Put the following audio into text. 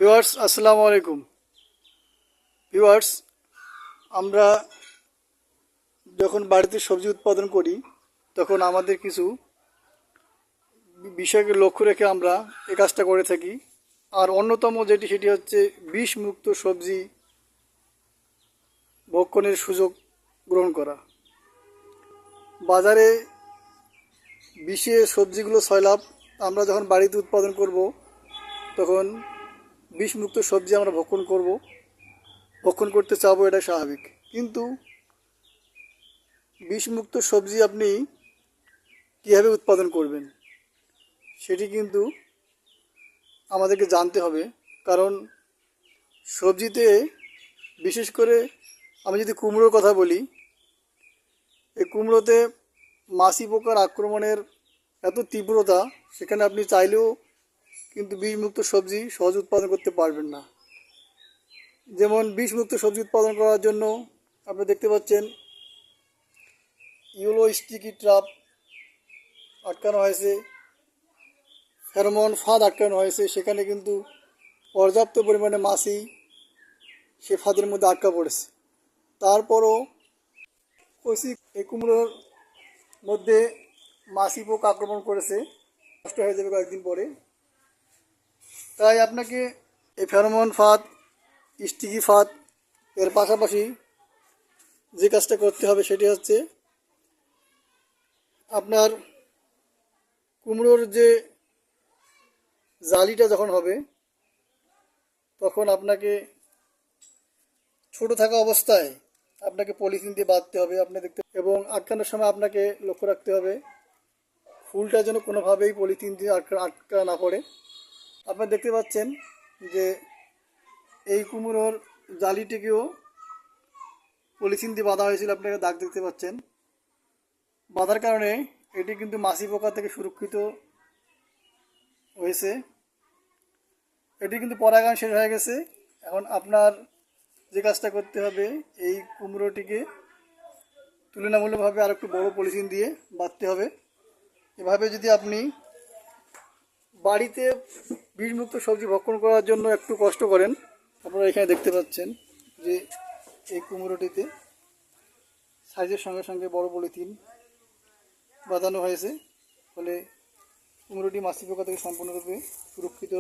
Viewers, আসসালামু আলাইকুম। Viewers, আমরা যখন বাড়িতে সবজি উৎপাদন করি তখন আমাদের কিছু বিষয়কে লক্ষ্য রেখে আমরা এই কাজটা করে থাকি। আর অন্যতম সেটি হচ্ছে বিষমুক্ত সবজি ভক্ষণের সুযোগ গ্রহণ করা। বাজারে বিষে সবজিগুলো সয়লাভ, আমরা যখন বাড়িতে উৎপাদন করব তখন বিষমুক্ত সবজি আমরা ভক্ষণ করতে চাবো, এটা স্বাভাবিক। কিন্তু বিষমুক্ত সবজি আপনি কীভাবে উৎপাদন করবেন সেটি কিন্তু আমাদেরকে জানতে হবে। কারণ সবজিতে, বিশেষ করে আমি যদি কুমড়োর কথা বলি, এই কুমড়োতে মাছি পোকার আক্রমণের এত তীব্রতা, সেখানে আপনি চাইলেও কিন্তু বিষমুক্ত সবজি সহজ উৎপাদন করতে পারবেন না। যেমন বিষমুক্ত সবজি উৎপাদন করার জন্য আপনি দেখতে পাচ্ছেন ইয়েলো স্টিকি ট্র্যাপ আটকানো হয়েছে, ফেরোমন ফাঁদ আটকানো হয়েছে। সেখানে কিন্তু পর্যাপ্ত পরিমাণে মাছি সে ফাঁদের মধ্যে আটকা পড়েছে। তারপরও এই কুমড়োর মধ্যে মাছি পোকা আক্রমণ করেছে, নষ্ট হয়ে যাবে কয়েকদিন পরে। তাই আপনাকে এই ফেরোমন ফাঁদ, স্টিকি ফাঁদ এর পাশাপাশি যে কাজটা করতে হবে সেটি হচ্ছে আপনার কুমড়োর যে জালিটা যখন হবে তখন আপনাকে ছোট থাকা অবস্থায় আপনাকে পলিথিন দিয়ে বাঁধতে হবে। এবং আটকানোর সময় আপনাকে লক্ষ্য রাখতে হবে ফুলটা যেন কোনোভাবেই পলিথিন দিয়ে আটকা না পড়ে। আপনারা দেখতে পাচ্ছেন যে এই কুমড়োর জালিটিকেও পলিথিন দিয়ে বাঁধা হয়েছিল, আপনারা দাগ দেখতে পাচ্ছেন। বাঁধার কারণে এটি কিন্তু মাছি পোকা থেকে সুরক্ষিত হয়েছে। এটি কিন্তু পরাগায়ন শেষ হয়ে গেছে। এখন আপনার যে কাজটা করতে হবে, এই কুমড়োটিকে তুলনামূলকভাবে আর একটু বড় পলিথিন দিয়ে বাঁধতে হবে। এভাবে যদি আপনি বাড়িতে বিষমুক্ত সবজি ভক্ষণ করার জন্য একটু কষ্ট করেন, আপনারা এখানে দেখতে পাচ্ছেন যে এই কুমড়োটিতে সাইজের সঙ্গে সঙ্গে বড় পলিথিন বাঁধানো হয়েছে, ফলে কুমড়োটি মাছি পোকা থেকে সম্পূর্ণরূপে সুরক্ষিত